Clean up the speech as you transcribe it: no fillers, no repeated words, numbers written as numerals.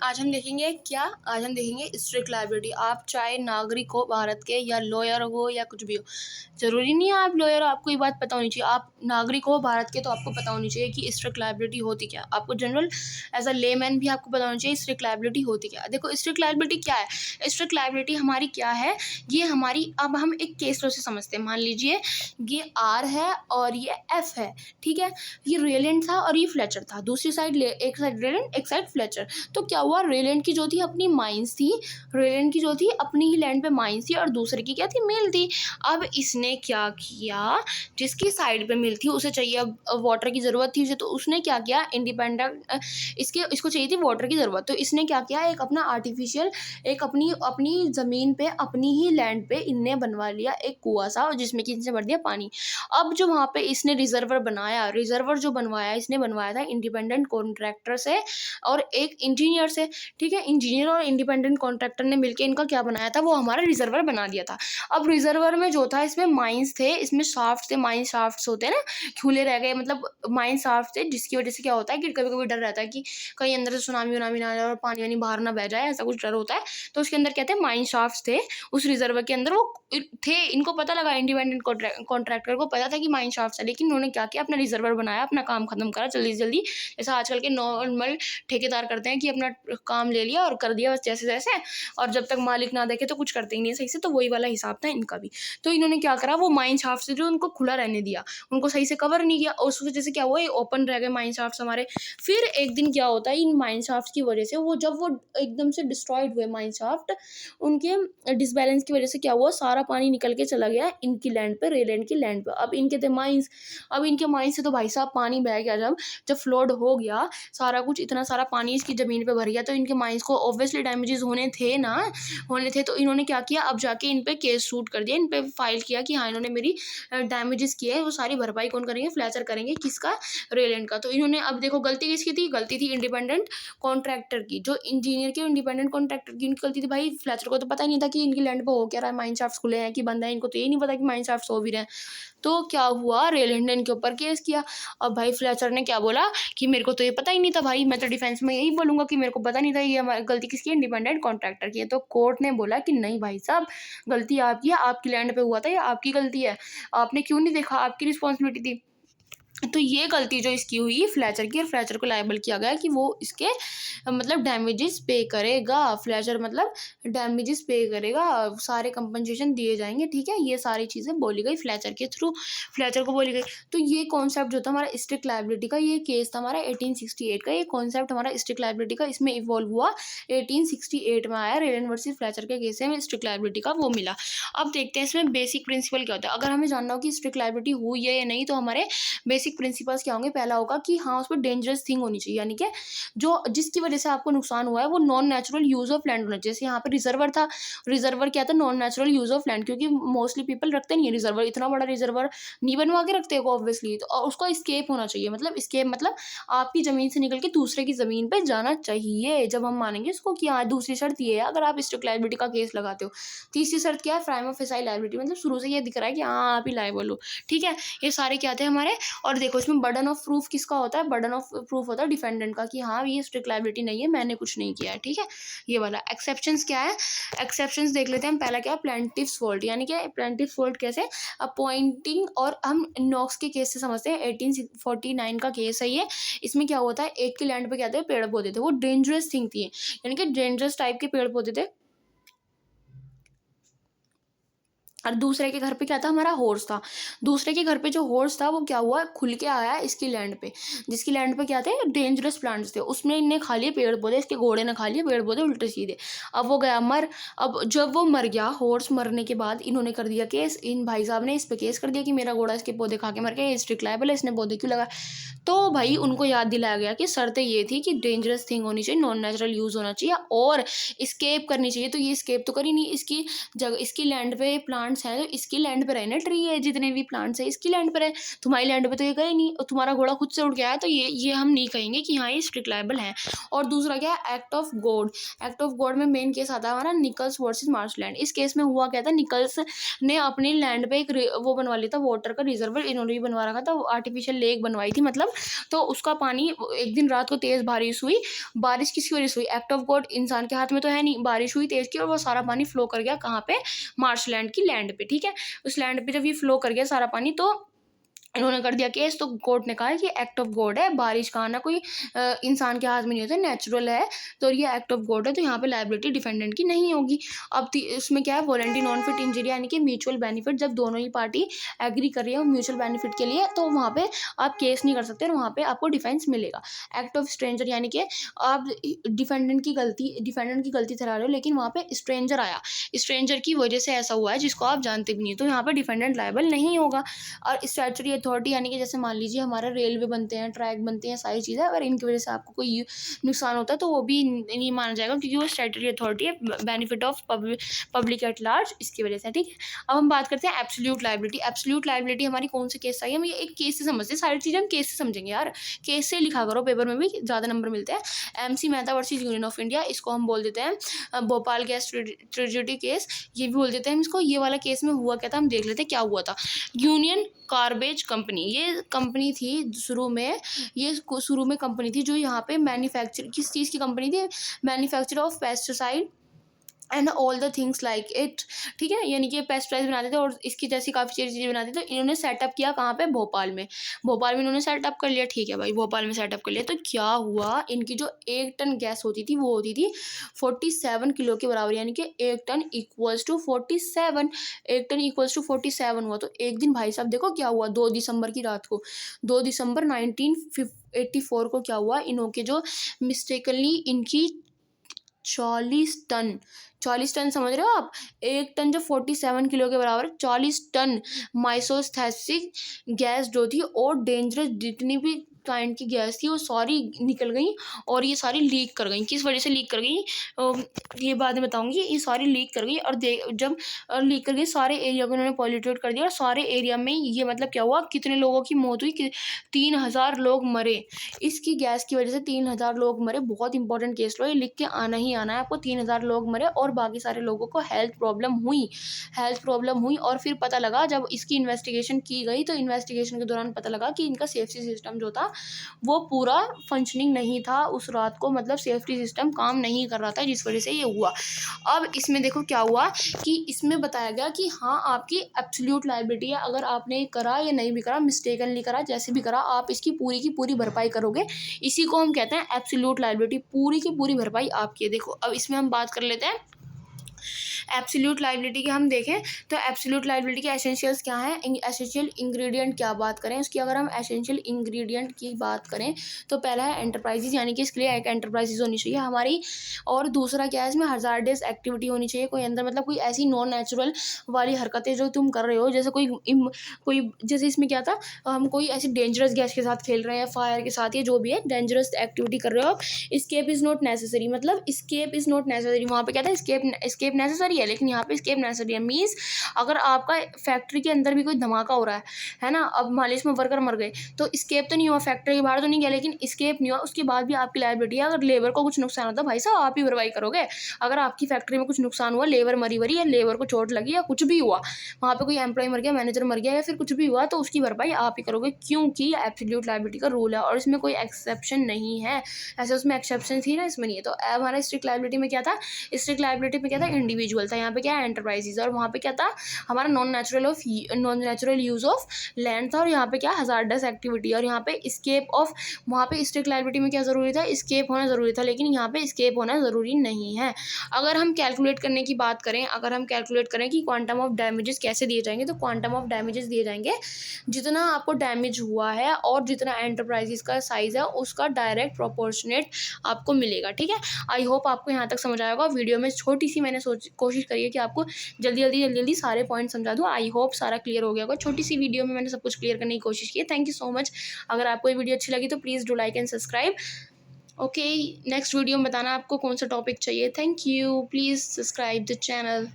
आज हम देखेंगे क्या? आज हम देखेंगे स्ट्रिक्ट लायबिलिटी। आप चाहे नागरिक हो भारत के या लॉयर हो या कुछ भी हो, ज़रूरी नहीं है आप लॉयर हो, आपको ये बात पता होनी चाहिए। आप नागरिक हो भारत के तो आपको पता होनी चाहिए कि स्ट्रिक्ट लायबिलिटी होती क्या है। आपको जनरल एज अ लेमैन भी आपको पता होना चाहिए स्ट्रिक्ट लायबिलिटी होती क्या है। देखो स्ट्रिक्ट लायबिलिटी क्या है? स्ट्रिक्ट लायबिलिटी हमारी क्या है? ये हमारी, अब हम एक केस लॉ से समझते हैं। मान लीजिए ये आर है और ये एफ है, ठीक है। ये रेलेंट था और ये फ्लेचर था, दूसरी साइड एक साइड रेलेंट एक साइड फ्लेचर। तो क्या हुआ, रेलेंट की जो थी अपनी माइंस थी, रेलेंट की जो थी अपनी ही लैंड पे माइंस थी और दूसरे की क्या थी, मिल थी। अब इसने क्या किया, जिसकी साइड पे मिल थी उसे चाहिए अब वाटर की ज़रूरत थी उसे, तो उसने क्या किया, इंडिपेंडेंट इसको चाहिए थी वाटर की ज़रूरत, तो इसने क्या किया, एक अपना आर्टिफिशियल, एक अपनी अपनी ज़मीन पे, अपनी ही लैंड पे इनने बनवा लिया एक कुआं सा, जिसमें कि इनसे भर दिया पानी। अब जो वहाँ पे इसने रिजर्वर बनाया, रिजर्वर जो बनवाया इसने बनवाया था इंडिपेंडेंट कॉन्ट्रैक्टर से और एक इंजीनियर से, ठीक है। इंजीनियर और इंडिपेंडेंट कॉन्ट्रैक्टर ने मिलकर इनका क्या बनाया था, वो हमारा रिजर्वर बना दिया था। अब रिजर्वर में जो था, इसमें माइंस थे, इसमें शाफ्ट थे, माइन शाफ्ट होते हैं ना, खुले रह गए, मतलब माइन शाफ्ट थे, जिसकी वजह से क्या होता है कि कभी कभी डर रहता है कि कहीं अंदर से सुनामी उनामी ना आ जाए और पानी वानी बाहर ना बह जाए, ऐसा कुछ डर होता है। तो उसके अंदर कहते हैं माइन शाफ्ट थे उस रिजर्वर के अंदर, वो थे, इनको पता लगा, इंडिपेंडेंट कॉन्ट्रैक्टर को पता था कि माइन शाफ्ट है, लेकिन उन्होंने क्या किया, अपना रिजर्वर बनाया, अपना काम खत्म करा जल्दी जल्दी, जैसा आजकल के नॉर्मल ठेकेदार करते हैं कि अपना काम ले लिया और कर दिया बस जैसे जैसे, और जब तक मालिक ना देखे तो कुछ करते ही नहीं सही से। तो वही वाला हिसाब था इनका भी। तो इन्होंने क्या करा, वो माइन शाफ्ट से जो उनको खुला रहने दिया, उनको सही से कवर नहीं किया, और उस वजह से क्या हुआ, ये ओपन रह गए माइन शाफ्ट हमारे। फिर एक दिन क्या होता है, इन माइन शाफ्ट की वजह से वो जब वो एकदम से डिस्ट्रॉयड हुए माइन शाफ्ट, उनके डिसबैलेंस की वजह से क्या हुआ, सारा पानी निकल के चला गया इनकी लैंड पे, रेलैंड की लैंड पे। अब इनके थे माइंस, अब इनके माइंस से तो भाई साहब पानी बह गया, जब फ्लड हो गया सारा कुछ, इतना सारा पानी इसकी ज़मीन पे भर गया, तो इनके माइंस को ऑब्वियसली डैमेजेस होने थे ना, होने थे। तो इन्होंने क्या किया, अब जाके इन पे केस शूट कर दिया, इन पे फाइल किया कि हाँ इन्होंने मेरी डैमेजेस किए हैं, वो सारी भरपाई कौन करेंगे, फ्लैचर करेंगे, किसका, रेलैंड का। तो इन्होंने, अब देखो गलती किसकी थी, गलती थी इंडिपेंडेंट कॉन्ट्रैक्टर की, जो इंजीनियर के इंडिपेंडेंट कॉन्ट्रैक्टर की इनकी गलती थी। भाई फ्लैचर को तो पता ही नहीं था कि इनकी लैंड पे हो क्या रहा है, माइन शाफ्ट खुले हैं कि बंद है, इनको तो ये नहीं पता कि माइन शाफ्ट हो भी रहे हैं। तो क्या हुआ, रेलैंड ने इनके ऊपर केस किया। अब भाई फ्लैचर ने क्या बोला कि मेरे को तो ये पता ही नहीं था भाई, मैं तो डिफेंस में यही बोलूंगा कि मेरे को पता नहीं था, ये हमारी गलती किसकी है, इंडिपेंडेंट कॉन्ट्रैक्टर की है। तो कोर्ट ने बोला कि नहीं भाई साहब, गलती आपकी है, आपकी लैंड पे हुआ था, ये आपकी गलती है, आपने क्यों नहीं देखा, आपकी रिस्पॉन्सिबिलिटी थी। तो ये गलती जो इसकी हुई फ्लैचर की, और फ्लैचर को लायबल किया गया कि वो इसके मतलब डैमेजेस पे करेगा, फ्लैचर मतलब डैमेजेस पे करेगा, सारे कंपनसेशन दिए जाएंगे, ठीक है। ये सारी चीज़ें बोली गई फ्लैचर के थ्रू, फ्लैचर को बोली गई। तो ये कॉन्सेप्ट जो था हमारा स्ट्रिक्ट लायबिलिटी का, ये केस था हमारा 1868 का, ये कॉन्सेप्ट हमारा स्ट्रिक्ट लायबिलिटी का इसमें इवॉल्व हुआ, 1868 में आया, रेलन वर्सेस फ्लैचर के केस से हमें स्ट्रिक्ट लायबिलिटी का वो मिला। अब देखते हैं इसमें बेसिक प्रिंसिपल क्या होता है। अगर हमें जानना हो कि स्ट्रिक्ट लायबिलिटी हुई है या नहीं, तो हमारे बेसिक प्रिंसिपल्स क्या होंगे। पहला होगा कि हाँ, उसमें डेंजरस थिंग होनी चाहिए, यानी कि जो जिसकी वजह से आपको नुकसान हुआ है वो non natural use of land होना चाहिए। जैसे यहाँ पे रिजर्वर था, रिजर्वर क्या था, non natural use of land, क्योंकि मोस्टली पीपल रखते नहीं है रिजर्वर, इतना बड़ा रिजर्वर नहीं बनवा के रखते हो ऑब्वियसली। तो और उसका स्केप होना चाहिए, मतलब स्केप मतलब आपकी जमीन से निकल के दूसरे की जमीन पे जाना चाहिए, जब हम मानेंगे उसको कि हाँ। दूसरी शर्त ये है, अगर आप स्ट्रिक्ट लायबिलिटी का केस लगाते हो। तीसरी शर्त क्या है, प्राइमा फेसाई लायबिलिटी, मतलब शुरू से ये दिख रहा है कि हाँ आप ही लायबल हो, ठीक है। ये सारे क्या थे हमारे। और देखो इसमें बर्डन ऑफ प्रूफ किसका होता है, बर्डन ऑफ प्रूफ होता है डिफेंडेंट का, कि हाँ ये स्ट्रिक्ट लायबिलिटी नहीं है, मैंने कुछ नहीं किया है, ठीक है। ये वाला एक्सेप्शंस क्या है, एक्सेप्शंस देख लेते हैं हम। पहला क्या है, प्लेंटिफ्स फॉल्ट, यानी कि प्लेंटिफ्स फॉल्ट कैसे, अपॉइंटिंग, और हम नॉक्स के केस से समझते हैं, 1849 का केस है ये। इसमें क्या होता है, एक के लैंड पे क्या थे, पेड़ पौधे थे, वो डेंजरस थिंग थी, यानी कि डेंजरस टाइप के पेड़ पौधे थे। और दूसरे के घर पे क्या था, हमारा हॉर्स था। दूसरे के घर पे जो हॉर्स था वो क्या हुआ, खुल के आया इसकी लैंड पे, जिसकी लैंड पे क्या थे, डेंजरस प्लांट्स थे, उसमें इनने खा लिए पेड़ पौधे, इसके घोड़े ने खा लिए पेड़ पौधे उल्टे सीधे। अब वो गया मर। अब जब वो मर गया, हॉर्स मरने के बाद इन्होंने कर दिया केस, इन भाई साहब ने इस पे केस कर दिया कि मेरा घोड़ा इसके पौधे खा के मर गया, स्ट्रिक्ट लायबल है, इसने पौधे क्यों लगाए। तो भाई उनको याद दिलाया गया कि शर्तें ये थी कि डेंजरस थिंग होनी चाहिए, नॉन नेचुरल यूज होना चाहिए और स्केप करनी चाहिए। तो ये स्केप तो करी नहीं, इसकी जगह, इसकी लैंड पे प्लांट प्लांट्स हैं तो इसकी लैंड पर है ना, ट्री है, जितने भी प्लांट्स हैं इसकी लैंड पर है, तुम्हारी लैंड पे तो ये गए नहीं, और तुम्हारा घोड़ा खुद से उड़ गया है, तो ये हम नहीं कहेंगे कि हाँ ये स्ट्रिक्ट लायबल है। और दूसरा क्या है, act of God. Act of God में मेन केस आता है हमारा निकल्स वर्सेस मार्शलैंड। इस केस में हुआ क्या था, निकल्स ने अपनी लैंड पे एक वो बनवा लिया था, वाटर का रिजर्वर इन्होंने भी बनवा रखा था, आर्टिफिशियल लेक बनवाई थी मतलब, तो उसका पानी एक दिन रात को तेज बारिश हुई, बारिश किसकी वजह से हुई, एक्ट ऑफ गॉड, इंसान के हाथ में तो है नहीं, बारिश हुई तेज की और वो सारा पानी फ्लो कर गया कहाँ पे, मार्शलैंड की लैंड पे, ठीक है। उस लैंड पे जब ये फ्लो कर गया सारा पानी तो इन्होंने कर दिया केस, तो कोर्ट ने कहा कि एक्ट ऑफ गॉड है, बारिश का आना कोई इंसान के हाथ में नहीं होता, नेचुरल है, तो ये एक्ट ऑफ गॉड है, तो यहाँ पे लायबिलिटी डिफेंडेंट की नहीं होगी। अब इसमें क्या है, वॉलंटरी नॉन फिट इंजरी यानी कि म्यूचुअल बेनिफिट, जब दोनों ही पार्टी एग्री कर रही है म्यूचुअल बेनिफिट के लिए, तो वहाँ पे आप केस नहीं कर सकते और वहाँ पे आपको डिफेंस मिलेगा। एक्ट ऑफ स्ट्रेंजर यानी कि आप डिफेंडेंट की गलती ठहरा रहे हो, लेकिन वहाँ पे स्ट्रेंजर आया, स्ट्रेंजर की वजह से ऐसा हुआ है जिसको आप जानते भी नहीं, तो यहाँ पे डिफेंडेंट लायबल नहीं होगा। और स्टैट्यूटरी अथॉरिटी यानी कि जैसे मान लीजिए हमारा रेलवे बनते हैं, ट्रैक बनते हैं, सारी चीज़ें, अगर इनकी वजह से आपको कोई नुकसान होता है तो वो भी नहीं माना जाएगा, क्योंकि वो स्टैट्यूटरी अथॉरिटी है, benefit of public at large, इसकी वजह से, ठीक है। अब हम बात करते हैं एब्सोल्यूट लायबिलिटी। एब्सोल्यूट लायबिलिटी हमारी कौन से केस चाहिए, हम ये एक केस से समझते हैं, सारी चीज़ें हम केस से समझेंगे यार, केस से लिखा करो पेपर में भी, ज़्यादा नंबर मिलते हैं। MC Mehta versus union of India, इसको हम बोल देते हैं भोपाल गैस ट्रेजेडी केस, ये भी बोल देते हैं हम इसको। ये वाला केस में हुआ क्या था, हम देख लेते हैं क्या हुआ था। यूनियन कार्बेज कंपनी, ये कंपनी थी शुरू में, ये शुरू में कंपनी थी जो यहाँ पे मैन्युफैक्चर, किस चीज़ की कंपनी थी, manufacture of pesticide and all the things like it, ठीक है, यानी कि पेस्टिसाइड बनाते थे और इसकी जैसी काफ़ी चीज़ें बनाते थे। इन्होंने सेटअप किया कहाँ पे, भोपाल में इन्होंने सेटअप कर लिया, ठीक है भाई, भोपाल में सेटअप कर लिया। तो क्या हुआ, इनकी जो 1 टन गैस होती थी वो होती थी 47 किलो के बराबर, यानी कि 1 ton equals to 47, 1 ton equals to 47 हुआ। तो एक दिन भाई साहब देखो क्या हुआ, 2 दिसंबर की रात को, 2 दिसंबर 1984 को क्या हुआ, इन्हों के जो मिस्टेकनली इनकी 40 टन समझ रहे हो आप, 1 टन जो 47 किलो के बराबर, 40 टन माइसोस्थेसिक गैस जो थी और डेंजरस जितनी भी काइंड की गैस थी वो सारी निकल गई और ये सारी लीक कर गई। किस वजह से लीक कर गई ये बाद में बताऊंगी। ये सारी लीक कर गई और जब लीक कर गई सारे एरिया को इन्होंने पॉल्यूटेड कर दिया और सारे एरिया में ये मतलब क्या हुआ, कितने लोगों की मौत हुई, 3000 लोग मरे इसकी गैस की वजह से, 3000 लोग मरे। बहुत इंपॉर्टेंट केस लो, ये लिख के आना ही आना है आपको। 3000 लोग मरे और बाकी सारे लोगों को हेल्थ प्रॉब्लम हुई और फिर पता लगा जब इसकी इन्वेस्टिगेशन की गई तो इन्वेस्टिगेशन के दौरान पता लगा कि इनका सेफ्टी सिस्टम जो था वो पूरा फंक्शनिंग नहीं था उस रात को, मतलब सेफ्टी सिस्टम काम नहीं कर रहा था जिस वजह से ये हुआ। अब इसमें देखो क्या हुआ कि इसमें बताया गया कि हाँ आपकी एब्सोल्यूट लायबिलिटी है, अगर आपने करा या नहीं भी करा, मिस्टेकनली करा, जैसे भी करा, आप इसकी पूरी की पूरी भरपाई करोगे। इसी को हम कहते हैं एब्सोल्यूट लायबिलिटी, पूरी की पूरी भरपाई आपकी है। देखो अब इसमें हम बात कर लेते हैं एब्सोल्यूट लायबिलिटी की। हम देखें तो एब्सोल्यूट लायबिलिटी के एसेंशियल्स क्या हैं, एसेंशियल इंग्रेडिएंट क्या बात करें उसकी, अगर हम एसेंशियल इंग्रेडिएंट की बात करें तो पहला है एंटरप्राइजेज, यानी कि इसके लिए एक एंटरप्राइजेज होनी चाहिए हमारी। और दूसरा क्या है, इसमें हजार्डस एक्टिविटी होनी चाहिए, कोई अंदर मतलब कोई ऐसी नॉन नेचुरल वाली हरकतें जो तुम कर रहे हो, जैसे कोई जैसे इसमें क्या था, हम कोई ऐसी डेंजरस गैस के साथ खेल रहे हैं, फायर के साथ, या जो भी है डेंजरस एक्टिविटी कर रहे हो आप। स्केप इज़ नॉट नेसेसरी, मतलब स्केप इज़ नॉट नेसेसरी, वहाँ पे क्या था, स्केप नेसेसरी है लेकिन यहाँ पे स्केप नेसेसरी है। मीन्स अगर आपका फैक्ट्री के अंदर भी कोई धमाका हो रहा है ना, अब मान लीजिए इसमें वर्कर मर गए तो स्केप तो नहीं हुआ, फैक्ट्री के बाहर तो नहीं गया, लेकिन स्केप नहीं हुआ, उसके बाद भी आपकी लायबिलिटी है। अगर लेबर को कुछ नुकसान होता है भाई साहब आप ही भरपाई करोगे। अगर आपकी फैक्ट्री में कुछ नुकसान हुआ, लेबर मरी वरी या लेबर को चोट लगी या कुछ भी हुआ, वहाँ पे कोई एम्प्लॉय मर गया, मैनेजर मर गया या फिर कुछ भी हुआ, तो उसकी भरपाई आप ही करोगे, क्योंकि एब्सोल्यूट लायबिलिटी का रूल है और इसमें कोई एक्सेप्शन नहीं है। ऐसे उसमें एक्सेप्शन थी ना, इसमें नहीं है। तो हमारा स्ट्रिक्ट लायबिलिटी में क्या था, स्ट्रिक्ट लायबिलिटी में क्या था, इंडिविजुअल था, यहाँ पे क्या है एंटरप्राइजेज, और वहाँ पे क्या था हमारा non natural use of land था, और यहाँ पे क्या हजार्डस एक्टिविटी, और यहाँ पे स्केप ऑफ, वहाँ पे स्ट्रिक्ट लायबिलिटी में क्या ज़रूरी था, स्केप होना ज़रूरी था, लेकिन यहाँ पे स्केप होना ज़रूरी नहीं है। अगर हम कैलकुलेट करने की बात करें, अगर हम कैलकुलेट करें कि क्वांटम ऑफ डैमेजेस कैसे दिए जाएंगे, तो क्वांटम ऑफ डैमेजेस दिए जाएंगे जितना आपको डैमेज हुआ है और जितना एंटरप्राइजेस का साइज है उसका डायरेक्ट प्रोपोर्शनेट आपको मिलेगा, ठीक है। आई होप आपको यहाँ तक समझ आया होगा। वीडियो में छोटी सी मैंने कोशिश करी है कि आपको जल्दी सारे पॉइंट समझा दूँ। आई होप सारा क्लियर हो गया होगा। छोटी सी वीडियो में मैंने सब कुछ क्लियर करने की कोशिश की है। Thank you so much. अगर आपको ये वीडियो अच्छी लगी तो please do like and subscribe. Okay, next video में बताना आपको कौन सा टॉपिक चाहिए। Thank you, please subscribe the channel.